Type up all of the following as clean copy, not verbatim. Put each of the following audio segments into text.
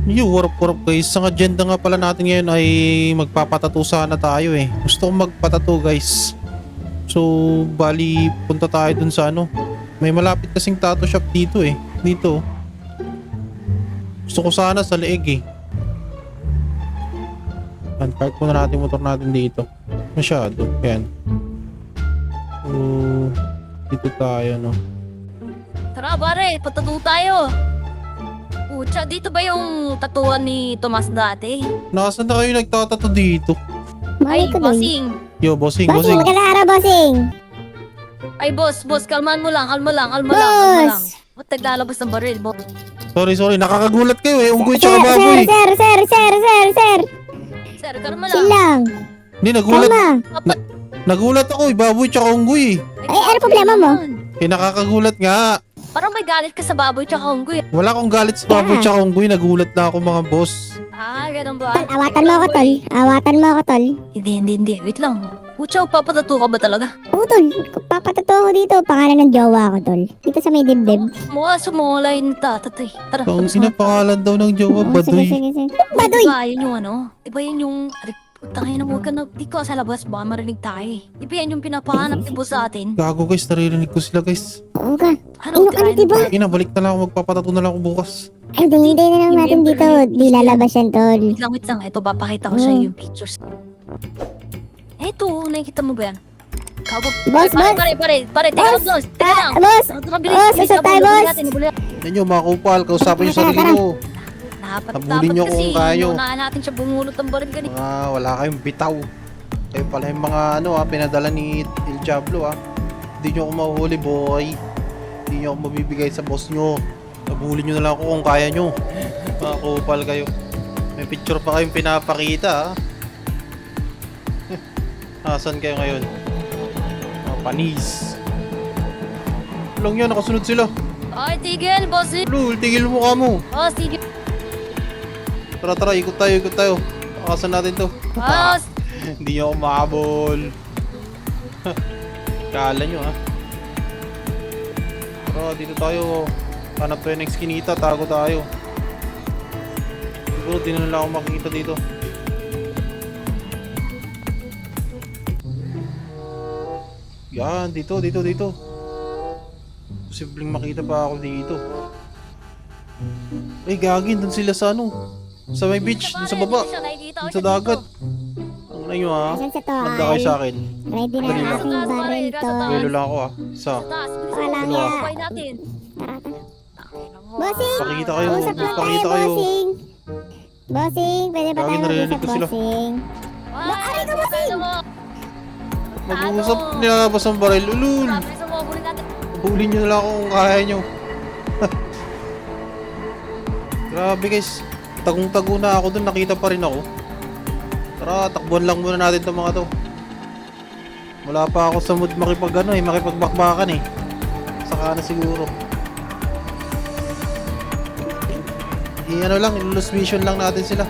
Warap guys. Ang agenda nga pala natin ngayon ay magpapatato sana tayo eh. Gusto kong magpatato guys. So, bali punta tayo dun sa ano. May malapit kasing tattoo shop dito eh. Dito. Gusto ko sana sa leeg eh. Park muna natin yung motor natin dito. Masyado. Yan. So, dito tayo no. Tara pare, patato tayo. Pucha, dito ba yung tatuan ni Tomas dati? Nasaan na kayo nagtatato dito? Ay, Malay ko din. bossing. Yo, bossing, Bossing, bossing. magandang araw, bossing. Ay, boss, kalman mo lang. Boss! Ba't naglalabas ng baril, boss? Sorry. Nakakagulat kayo eh. Unggoy Sir, tsaka baboy. sir. Sir, kalma Chill lang. lang. Hindi, nagulat. Kalma. Nagulat ako eh. Baboy tsaka unggoy eh. Ay, ano problema mo? Eh, nakakagulat nga. Parang may galit ka sa baboy tsaka unggoy. Wala akong galit sa baboy tsaka unggoy. Nagulat na ako mga boss. Ah, ganun ba? Tol, awatan mo ako, tol. Hindi. Wait lang. Pucha, papatato ka ba talaga? Oo, tol. Papatato ako dito. Pangalan ng jowa ko, tol. Dito sa may dibdib. Mukha sumulay ni tatatay. Tara, Ang tapos na. pinapangalan daw ng jowa, Oo, sige. Badoy. Baduy! Diba, yun yung ano? Diba yun yung... Tangay na, huwag ka na... Di ko sa labas, baka marinig tayo eh. Diba yan yung pinapahanap ni boss sa atin? Gago guys, naririnig ko sila guys. Oo ka. Ano, Ano diba? Ina, balik na lang ako. Magpapatato na lang ako bukas. Ay, hindi na lang natin dito. Di lalabas yan, tol. Wait lang. Ito, papakita ko sa'yo yung pictures. Eto, nakikita mo ba yan? Kago. Boss, Pare, teka lang, boss. Teka lang. Boss! Tara, Boss, usap tayo, boss. Yan nyo, mga kupal. Kausapin nyo sarili nyo. Habulin niyo kasi. kung kayo. Unahan natin siya bumulot ng baril ganito. Wala kayong bitaw. Kayo pala yung mga pinadala ni El Diablo Hindi nyo ako mahuhuli, boy. Hindi nyo ako mabibigay sa boss nyo. Habulin nyo na lang ako kung kaya nyo. Mga kupal kayo. May picture pa kayong pinapakita Nasaan kayo ngayon? Mga panis. Lang yan, nakasunod sila. Ay, tigil, boss. Lul, tigil mo ka mo. Oh, sige. Tara, ikot tayo. Akasan natin to. Boss. Hindi nyo ako mahabol. Kala nyo Tara, dito tayo. Hanap tayo ng eskinita, tago tayo. Siguro di na nila ako makikita dito. Yan, dito. Posibleng makita pa ako dito. Ay, gagin, dun sila sa sa may beach, dun sa baba. Dun sa dagat. Ang na nyo Asan sa to, Manda kayo ay? sa akin. Ready na ang aking baril, tol. Belo lang ako Isa. Wala Ano nga. Buhay natin. Bossing! Pakita kayo, Usap lang tayo, pakita kayo. bossing. Bossing, pwede ba Lagi tayo narinig mag-usap, ko sila. bossing? Aray ka, bossing! Mag-uusap, nilalabas ang baril. Ulul! Sabi sa mga bulin natin. Hulin nyo na lang ako kung kaya nyo. Grabe guys. Tagong-tago na ako dun. Nakita pa rin ako. Tara, takbuhan lang muna natin itong mga to. Wala pa ako sa mood makipagbakbakan eh. Saka na siguro. Ilulus mission lang natin sila.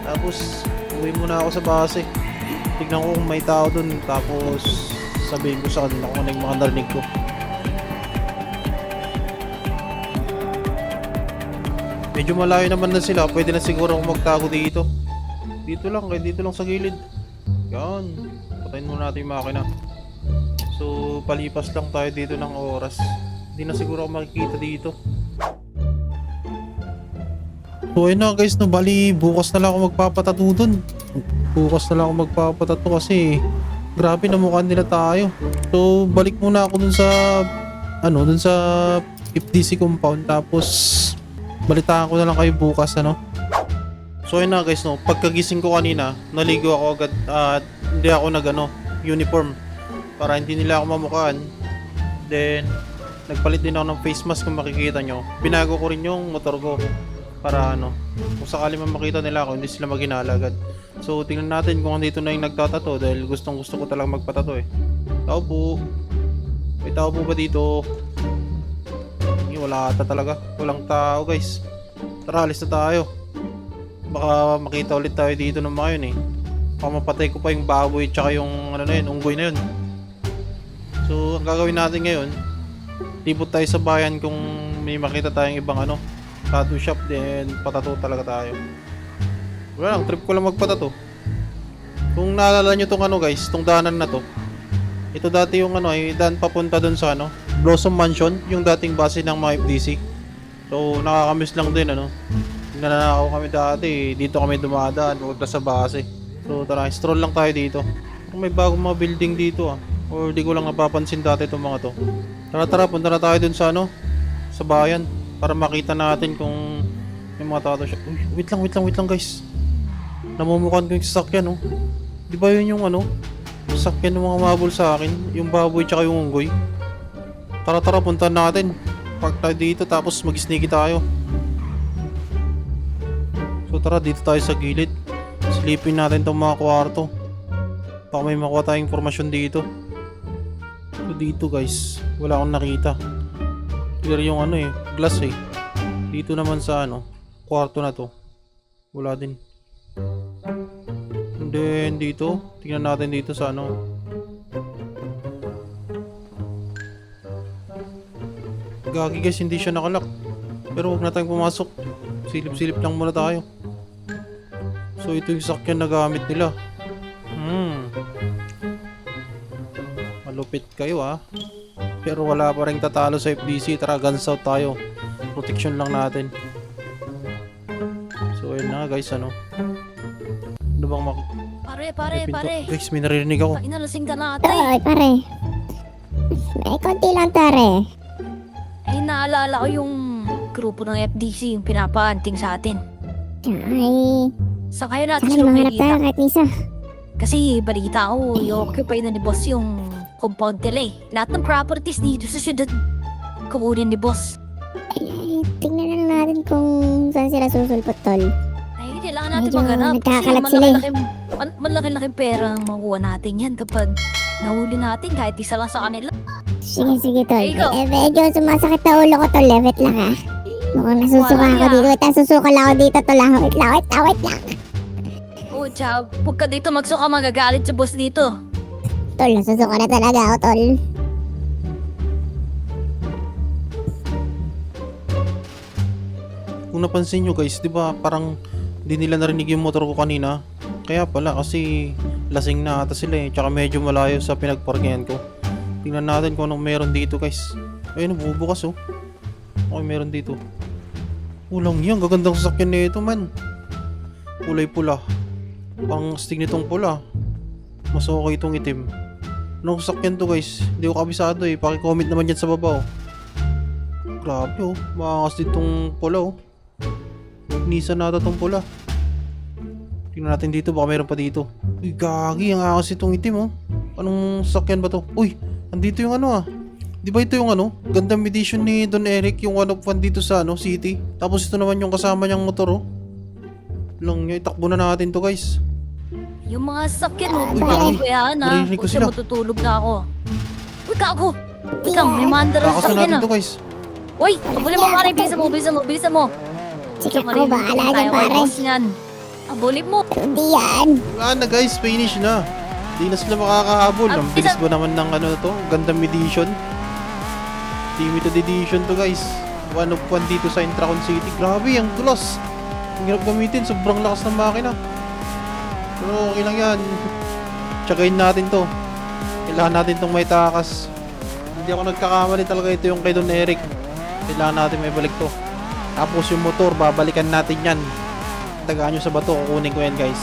Tapos, uwi muna ako sa base. Tignan ko kung may tao dun. Tapos, sabihin ko sa kanila kung ano yung mga narinig ko. Medyo malayo naman na sila. Pwede na siguro akong magtago dito. Dito lang sa gilid. Yan. Patayin muna natin yung makina. So, palipas lang tayo dito ng oras. Hindi na siguro ako makikita dito. So, ayun na guys. Bali, bukas na lang ako magpapatato dun. Bukas na lang ako magpapatato kasi grabe na mukha nila tayo. So, balik muna ako dun sa FDC compound. Tapos, balitaan ko na lang kayo bukas So ayun na guys pagkagising ko kanina, naligo ako agad at hindi ako uniform para hindi nila ako mamukhaan. Then nagpalit din ako ng face mask kung makikita nyo. Binago ko rin yung motor ko para kung sakali man makita nila ako, hindi sila maghinala agad. So tingnan natin kung andito na yung nagtatato dahil gustong gusto ko talagang magpatato eh. Tao po. May tao po ba dito? Wala ata talaga. Walang tao guys. Tara, alis na tayo. Baka makita ulit tayo dito ng mga yun eh. Baka mapatay ko pa yung baboy tsaka yung unggoy na yun. So ang gagawin natin ngayon, libot tayo sa bayan kung may makita tayong ibang tattoo shop, then patato talaga tayo. Wala lang, trip ko lang magpatato. Kung naalala nyo tong ano guys, tong daanan na to. Ito dati yung ano, daan papunta dun sa ano, Blossom Mansion, yung dating base ng mga FDC. So nakakamiss lang din ano. Nananakaw kami dati, dito kami dumadaan, huwag na sa base. So tara, stroll lang tayo dito. Kung may bagong mga building dito ah. Or di ko lang napapansin dati itong mga to. Tara, punta na tayo dun sa ano, sa bayan. Para makita natin kung may mga tato siya. Uy, wait lang guys. Namumukan ko yung sasakyan oh. Di ba yun yung ano, sasakyan ng mga mabul sa akin? Yung baboy tsaka yung unggoy. Tara, punta natin. Park tayo dito tapos mag-sneaky tayo. So tara, dito tayo sa gilid. Silipin natin tong mga kwarto. Baka may makuha tayong informasyon dito. So dito guys, wala akong nakita. Clear yung ano glass eh. Dito naman sa ano, kwarto na to, wala din. And then dito, tingnan natin dito sa ano. Gagi guys, hindi siya nakalock. Pero huwag na tayong pumasok. Silip-silip lang muna tayo. So ito yung sakyan na gamit nila. Malupit kayo ah. Pero wala pa rin tatalo sa FDC. Tara, guns out tayo. Protection lang natin. So ayun na guys, ano. Ano bang Pare. Guys, may naririnig ako. Inalasing ka natin. Ay, pare. May konti lang, tare. Eh, naalala ko yung grupo ng FDC, yung pinapaanting sa atin. Ay, Sa kayo natin sana sila mahanap tayo balita. kahit isa. Kasi balita ko, i-occupy na ni boss yung compound nila eh. Lahat ng properties dito sa syudad, kukunin ni boss. Ay, tingnan lang natin kung saan sila susulpot, tol. Ay, kailangan natin Medyo maghanap. nagkakalat sila eh. Malaki-laking pera ang makuha natin yan kapag nahuli natin kahit isa lang sa kanila. Sige, tol. Ay, ikaw. Medyo sumasakit na ulo ko, tol. Wait lang, ha. Mukhang nasusuka Wala ako yan. dito. Wait, nasusuka lang ako dito, tol. Wait lang. Oo, tsaka huwag ka dito magsuka, magagalit sa boss dito. Tol, nasusuka na talaga ako, tol. Kung napansin nyo guys, di ba parang di nila narinig yung motor ko kanina. Kaya pala kasi lasing na ata sila eh. Tsaka medyo malayo sa pinagparkingan ko. Tingnan natin kung anong meron dito guys. Ayun, bubukas oh. Okay, meron dito. Ulang yan, gagandang sasakyan na ito man. Kulay pula. Ang astig nitong pula. Mas okay itong itim. Anong sasakyan to guys? Hindi ko kabisado eh. Paki-comment naman dyan sa baba oh. Grabe oh. Maangas din tong pula oh. Nissan nata tong pula. Tingnan natin dito, baka meron pa dito. Uy, gagi, ang angas itong itim oh. Anong sasakyan ba to? Uy, andito yung ano ah. Di ba ito yung ano? Gundam edition ni Don Eric, yung 1 of 1 dito sa ano, city. Tapos ito naman yung kasama niyang motor oh. Lang niya, itakbo na natin to guys. Yung mga sasakyan mo, Uy, papabayaan ha. narinig ko Kung sila. siya matutulog na ako. Uy, kago! Ikaw, may mandar ang Takasan sasakyan natin ah. to guys. Uy, abulin mo pare, bilisan mo. Sige, ako bahala dyan, pare. Boss niyan. Abulin mo. Hindi yan. Wala na guys, finish na. Di na sila makakahabol. Ang bilis ba naman ng ano to? Gundam edition. Limited edition to guys. 1 of 1 dito sa Intracon City. Grabe, ang tulas. Ang hirap gamitin, sobrang lakas ng makina. Pero okay lang yan. Tsagain natin to. Kailangan natin tong may takas. Hindi ako nagkakamali talaga, ito yung kay Don Eric. Kailangan natin may balik to. Tapos yung motor, babalikan natin yan. Tagaan nyo sa bato, kukunin ko yan guys.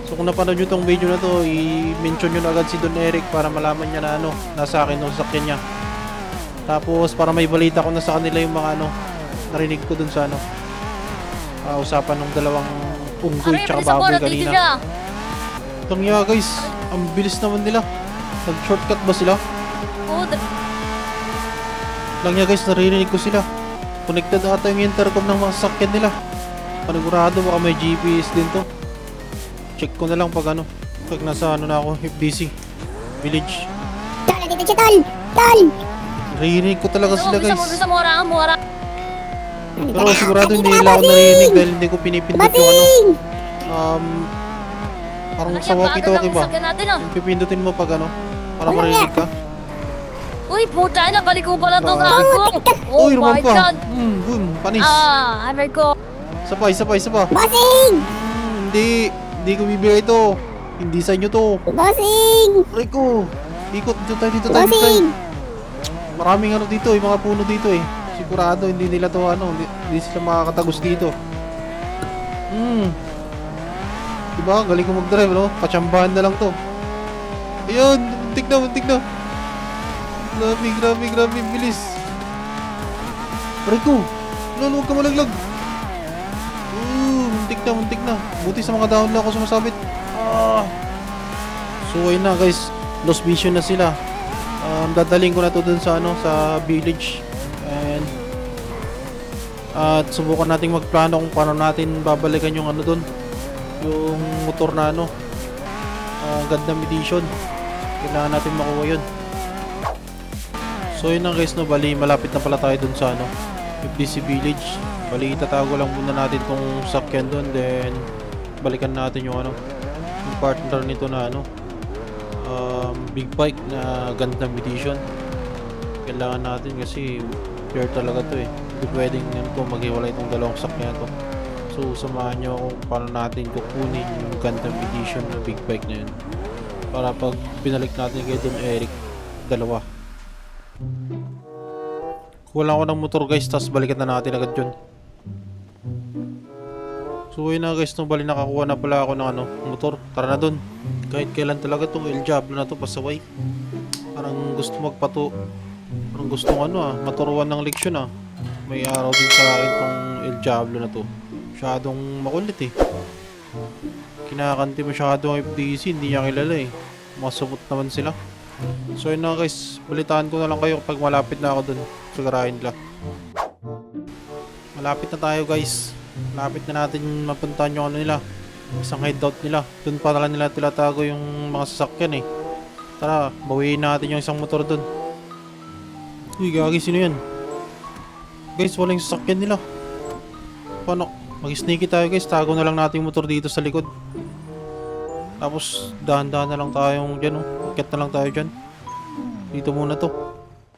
So kung napanood nyo tong video na to, i-mention nyo na agad si Don Eric para malaman niya na ano, nasa akin yung sakyan niya. Tapos para may balita ko na sa kanila yung mga ano, narinig ko dun sa ano, usapan ng dalawang unggoy tsaka baboy kanina. Tangya guys, ang bilis naman nila. Nag-shortcut ba sila? Oo, Lang niya guys, naririnig ko sila. Connected ata yung intercom ng mga sasakyan nila. Panigurado baka may GPS din to. Check ko na lang pag ano, pag nasa ano na ako, FDC Village. Tol, nandito siya, tol. Tol. Naririnig ko talaga sila guys. Bisa mo, mura. Pero sigurado hindi nila ako naririnig dahil hindi ko pinipindot yung ano. Basing. Parang sa walkie-talkie ba? Sakyan natin ah. Yung pipindutin mo pag ano, para marinig ka. Uy, puta na, balik ko pala itong Ah. ako. Oh Uy, my naman pa. God. Boom, panis. Aray ko. Isa pa, isa pa, isa pa. Bossing! Hindi ko bibigay ito. Hindi sa inyo to. Bossing! Rico, ikot dito tayo, dito tayo, dito tayo. Bossing! Maraming ano dito eh, mga puno dito eh. Sigurado hindi nila to hindi sila makakatagos dito. Diba, galing ko mag-drive, no? Patsambahan na lang to. Ayun, muntik na. Grabe, bilis. Rico, huwag ka malaglag. Muntik na. Buti sa mga dahon lang ako sumasabit. So ayun na guys, lost vision na sila. Dadaling ko na to dun sa sa village. And at subukan nating magplano kung paano natin babalikan yung dun, yung motor na Gundam Edition. Kailangan natin makuha yun. So yun na guys, bali malapit na pala tayo dun sa FDC Village. Bali itatago lang muna natin tong sakyan dun, then balikan natin yung yung partner nito na big bike na Gundam Edition. Kailangan natin kasi pure talaga to eh. Hindi pwedeng maghiwalay itong dalawang sakyan to. So samahan nyo kung paano natin kukunin yung Gundam Edition na big bike na yun, para pag pinalik natin kay Don Eric, dalawa. Kuha ko ng motor guys, tapos balikan na natin agad yun. So yun na guys, bali nakakuha na pala ako ng motor. Tara na dun. Kahit kailan talaga tong El Diablo na to pasaway. Parang gusto parang gustong maturuan ng leksyon May araw din sa akin tong El Diablo na to. Masyadong makulit eh. Kinakanti masyado ang FDC, hindi niya kilala eh. Masupot naman sila. So yun na guys, balitaan ko na lang kayo pag malapit na ako dun sa garahe nila. Malapit na tayo guys. Malapit na natin mapuntahan yung nila, isang hideout nila. Dun pa lang nila tilatago yung mga sasakyan eh. Tara, bawiin natin yung isang motor dun. Uy, gagi, sino yan? Guys, wala yung sasakyan nila. Paano? Mag-sneaky tayo guys, tago na lang natin yung motor dito sa likod. Tapos dahan-dahan na lang tayong dyan Akit na lang tayo dyan. Dito muna to.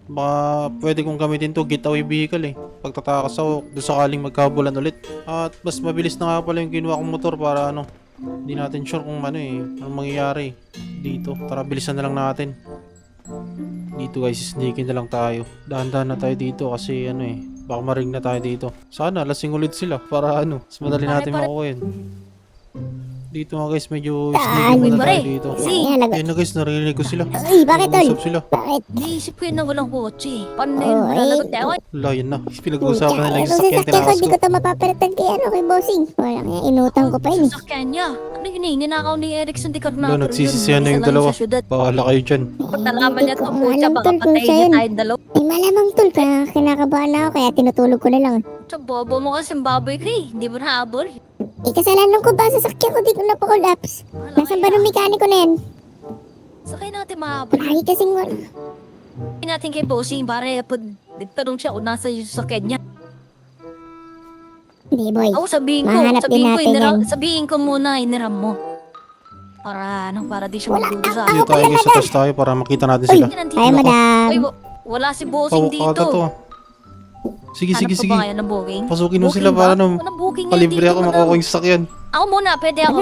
Baka pwede kong gamitin to getaway vehicle eh. Pagtatakas ako, doon sakaling magkabulan ulit. At mas mabilis na nga pala yung kinuha kong motor para hindi natin sure kung anong mangyayari dito. Tara, bilisan na lang natin. Dito guys, sneaky na lang tayo. Dahan-dahan na tayo dito kasi baka maring na tayo dito. Sana lasing ulit sila para mas madali natin makuha yun. Dito nga guys, medyo sneaky muna tayo dito. Ayun na guys, narinig ko sila. Uy, bakit tol? Nag-uusap sila. Bakit? Naisip ko yun na walang kotse. Paano na yun? Oh, Malalagot tayo. Wala, yun na. Pinag-uusapan nila yung Sa sasakyan sasakyan ko, tinakas di ko. ko to mapapalitan kay Bossing. Wala nga, inutang ko pa yun. Sasakyan niya. Ano yun eh? Ninakaw ni Erickson di Wala, nagsisisihan na yung dalawa. Bahala kayo dyan. Pag nalaman niya ito, Hindi ko pucha, alam, baka tol, kung patayin siya niya yun. tayong dalawa. Eh, malamang tol, kinakabahan ako kaya tinutulog ko na lang. Sa bobo mo kasi baboy ka eh. Hindi mo nahabol. Eh, kasalanan ko ba sa sasakyan ko, di ko napakulaps. Nasaan ba ng mekaniko na yan? Sakay natin mahabol. Lagi kasing wala. Sakay natin kay Bossing para pag nagtanong siya kung nasa yung sasakyan niya. Hindi boy. Ako Mahanap din natin yan. sabihin ko muna iniram mo. Para di siya magdudo sa Dito tayo guys, sa taas tayo para makita natin sila. Ay, madam. Ay, wala si Bossing Pawak dito. ata to. Sige. Hanap ka ba kaya ng booking? Pasukin mo Booking sila ba? para Walang booking yan palibre dito, ako madam. makuha ko yung sasakyan. Ako muna, pwede ako.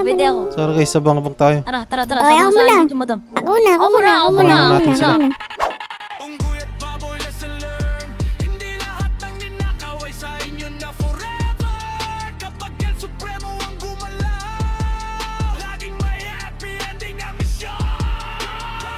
Tara guys, sabang tayo. Tara. Ay, ako Sama muna. sa dito, madam. Ako muna. Ako muna. Natin sila.